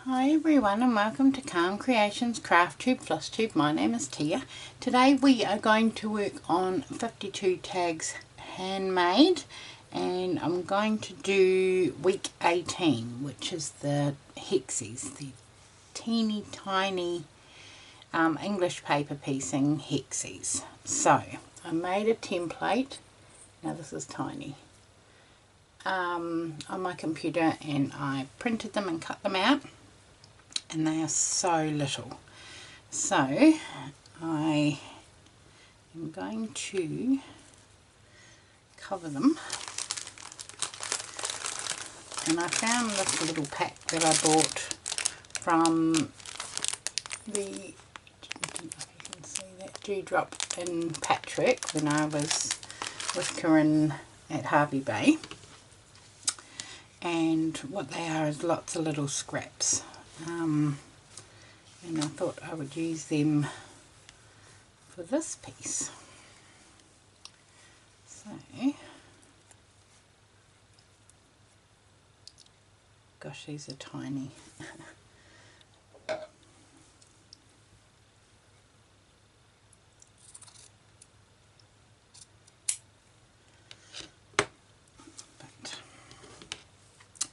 Hi everyone and welcome to Calm Creations Flosstube. My name is Tia. Today we are going to work on 52 tags handmade, and I'm going to do week 18, which is the Hexies, the teeny tiny English paper piecing Hexies. So I made a template. Now this is tiny. On my computer, and I printed them and cut them out, and they are so little. So I am going to cover them, and I found this little pack that I bought from the, I don't know if you can see that, Dewdrop in Patrick when I was with Corinne at Harvey Bay. And what they are is lots of little scraps, and I thought I would use them for this piece. So, gosh, these are tiny.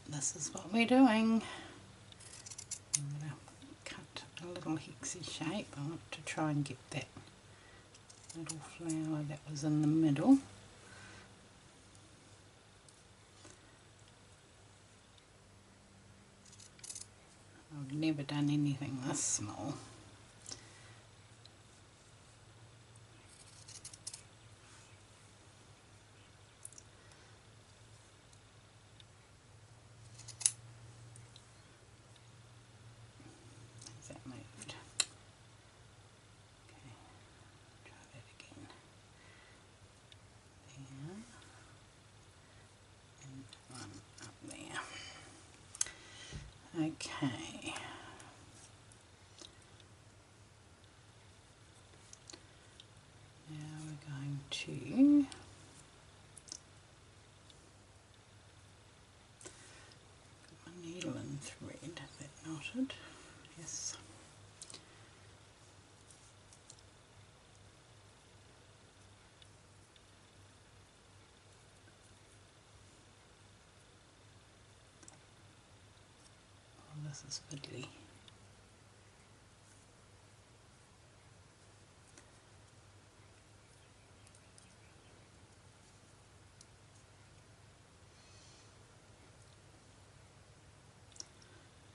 This is what we're doing. I'm going to cut a little hexie shape. I want to try and get that little flower that was in the middle. I've never done anything this small. Moved. Okay, try that again. There, and one up there. Okay. Now we're going to put my needle and thread. Is that knotted? Yes. Oh, this is fiddly.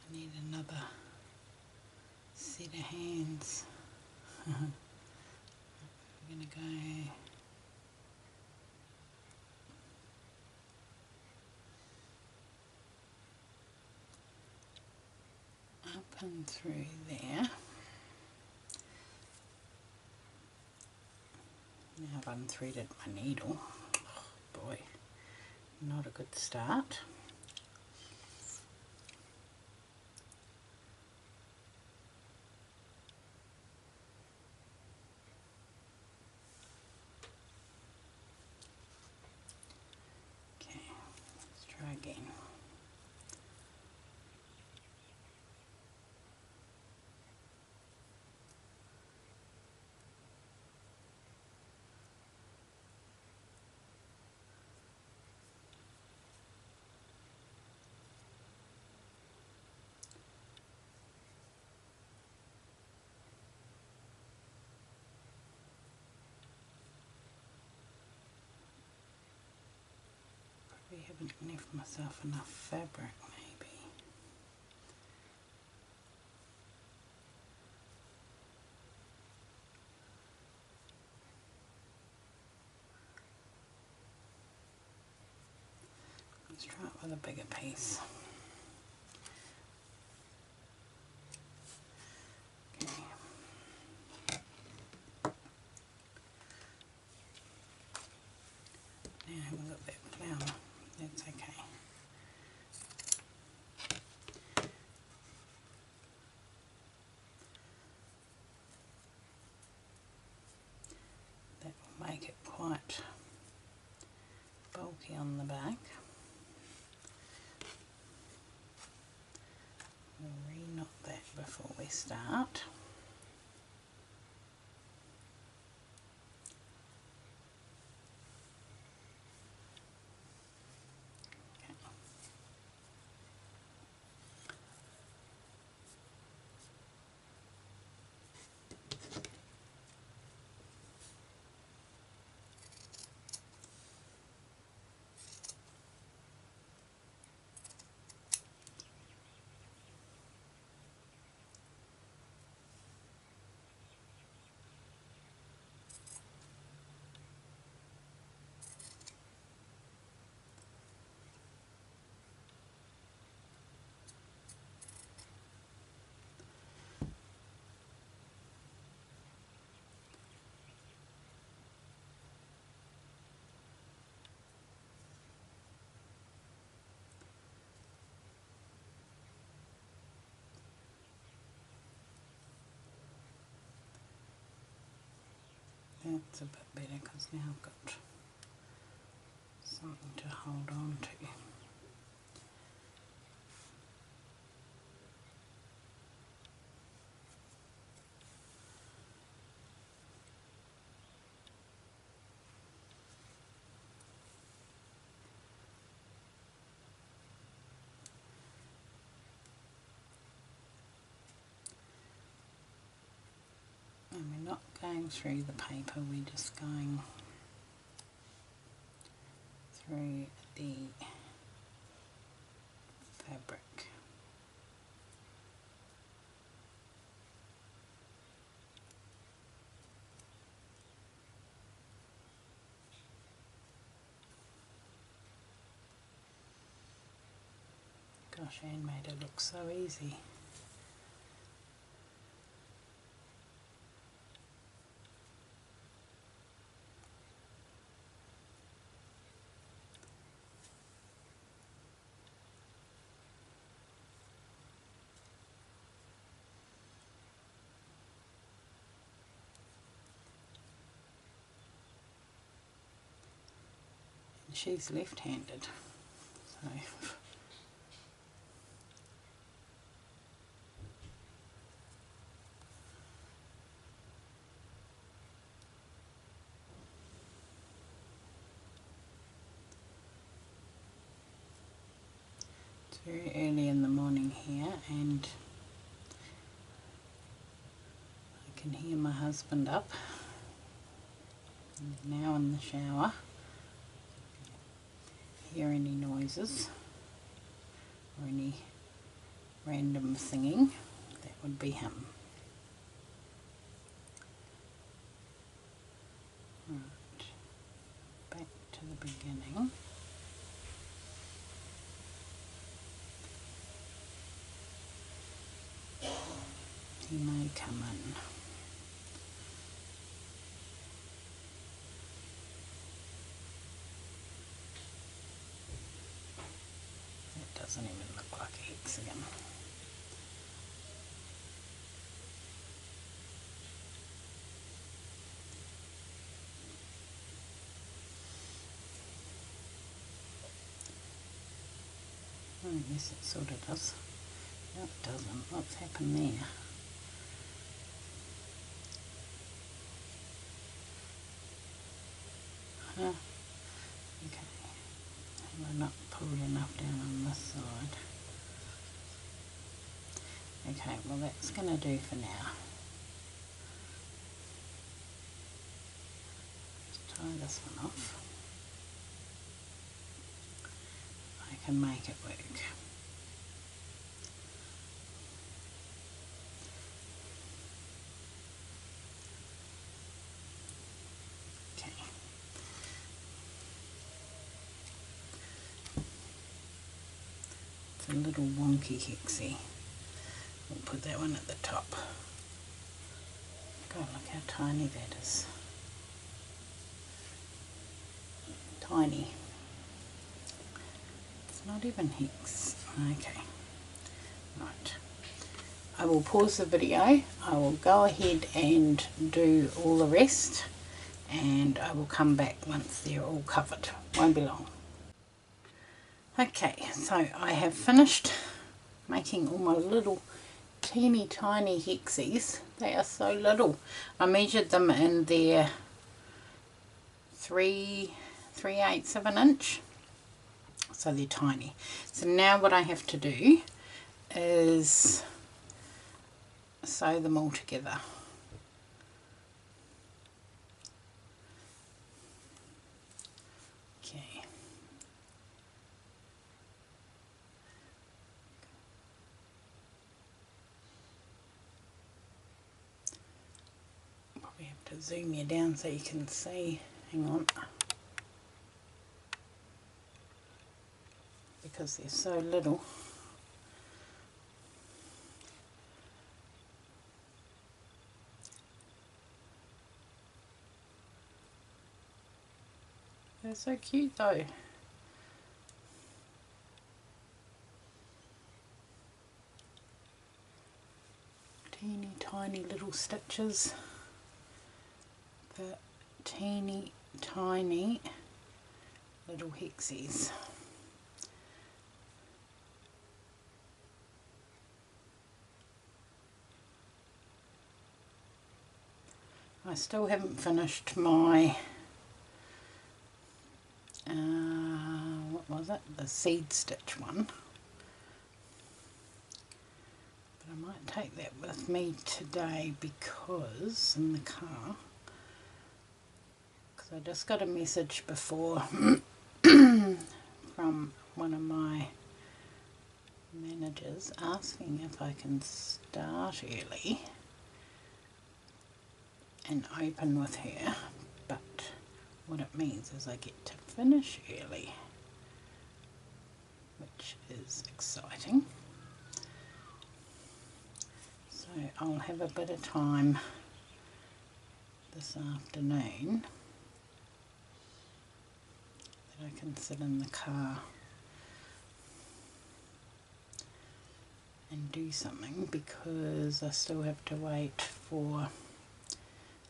I need another set of hands. We're going to go up and through there. Now I've unthreaded my needle. Oh boy, not a good start. Okay, let's try again. Probably haven't left myself enough fabric, maybe. Let's try it with a bigger piece. Okay. Now have a look at that flower. That's okay. That will make it quite bulky on the back. We'll we start. That's a bit better because now I've got something to hold on to. And we're not going through the paper, we're just going through the fabric. Gosh, Anne made it look so easy. She's left-handed, so it's very early in the morning here and I can hear my husband up. He's now in the shower. Hear any noises or any random singing, that would be him. Right, back to the beginning. He may come in. Doesn't even look like a hexagon. Oh, yes, it sort of does. No, it doesn't. What's happened there? Huh? Okay. We're not pulled enough down on this side. Okay, well that's going to do for now. Let's tie this one off. I can make it work. Okay. It's a little wonky hexie. We'll put that one at the top. God, look how tiny that is. Tiny. It's not even hex. Okay. Right. I will pause the video. I will go ahead and do all the rest. And I will come back once they're all covered. Won't be long. Okay, so I have finished making all my little teeny tiny Hexies. They are so little. I measured them in their 3/8 of an inch. So they're tiny. So now what I have to do is sew them all together. Okay. Probably have to zoom you down so you can see. Hang on. Because they're so little. They're so cute though. Teeny tiny little stitches. The teeny tiny little Hexies. I still haven't finished my what was it? The seed stitch one. But I might take that with me today because in the car, because I just got a message before from one of my managers asking if I can start early and open with her, but what it means is I get to finish early, which is exciting. So I'll have a bit of time this afternoon that I can sit in the car and do something, because I still have to wait for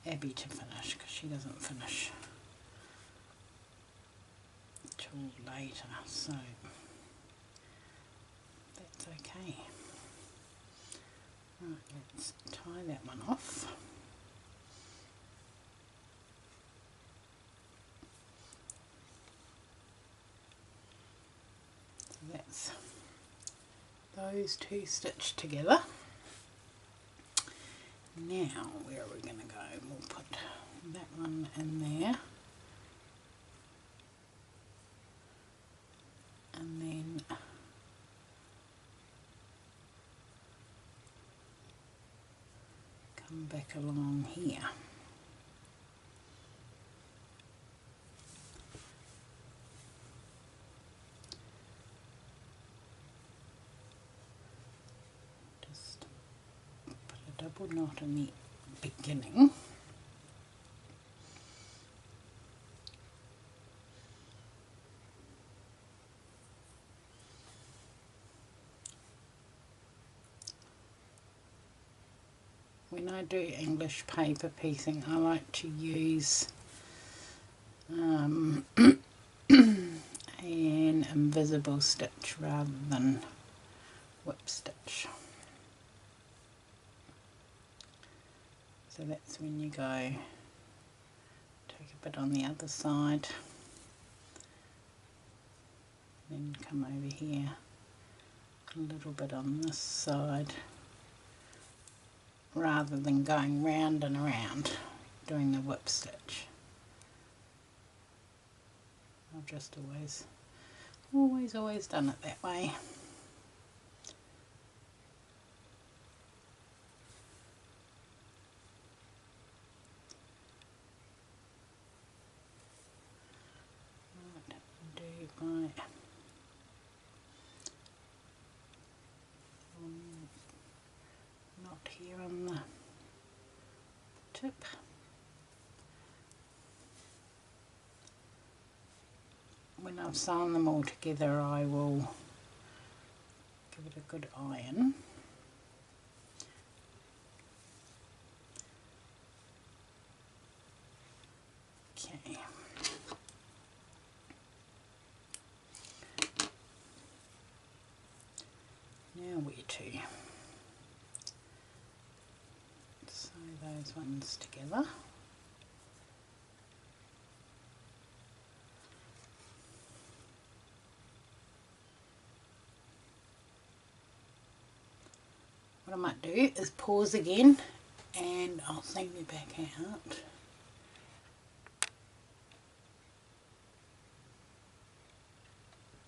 Abby to finish, because she doesn't finish till later, so that's okay. Right, let's tie that one off. So that's those two stitched together. Now, where are we going to go? We'll put that one in there. And then come back along here. Just put a double knot in the beginning. When I do English paper piecing, I like to use an invisible stitch rather than whip stitch. So that's when you go, take a bit on the other side, then come over here, a little bit on this side, rather than going round and around doing the whip stitch. I've just always done it that way. Right, do my knot here on the tip. When I've sewn them all together, I will give it a good iron. Okay. Now where to? sew those ones together. What I might do is pause again and I'll zoom you back out.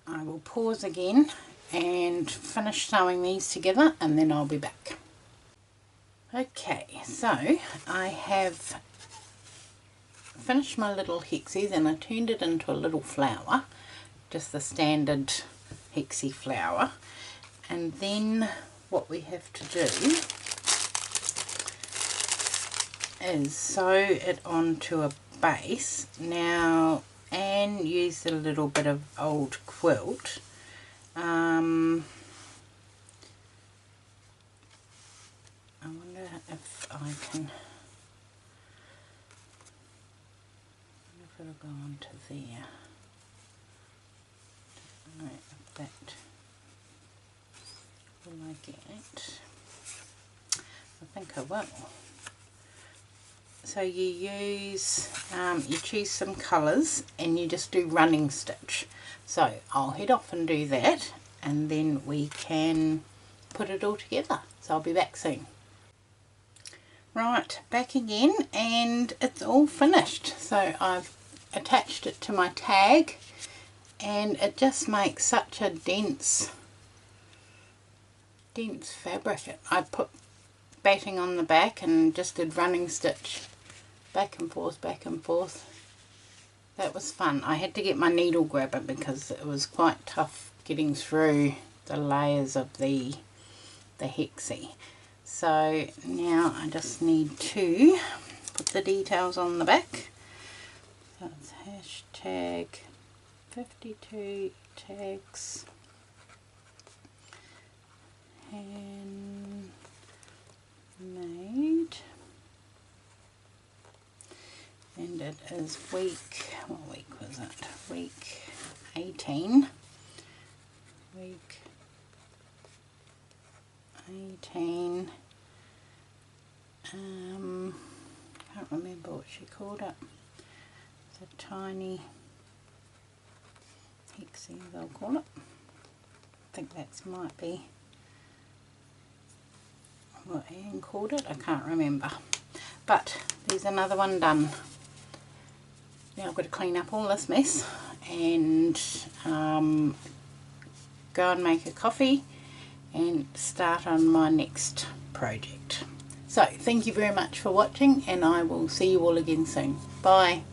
I will pause again and finish sewing these together and then I'll be back. Okay, so I have finished my little Hexies and I turned it into a little flower, just the standard Hexie flower, and then what we have to do is sew it onto a base. Now Anne used a little bit of old quilt. I wonder if I can, if it'll go onto there. I don't know if that will I get. I think I will. So you use, you choose some colours and you just do running stitch. So I'll head off and do that and then we can put it all together. So I'll be back soon. Right, back again and it's all finished. So I've attached it to my tag and it just makes such a dense fabric. I put batting on the back and just did running stitch back and forth, back and forth. That was fun. I had to get my needle grabber because it was quite tough getting through the layers of the Hexie. So now I just need to put the details on the back. So it's hashtag 52 tags handmade, and it is week, what week was it? Week 18. Week 18. Can't remember what she called it. It's a tiny Hexie, they'll call it. I think that might be what Anne called it. I can't remember. But there's another one done. Now I've got to clean up all this mess and go and make a coffee and start on my next project. So thank you very much for watching and I will see you all again soon. Bye.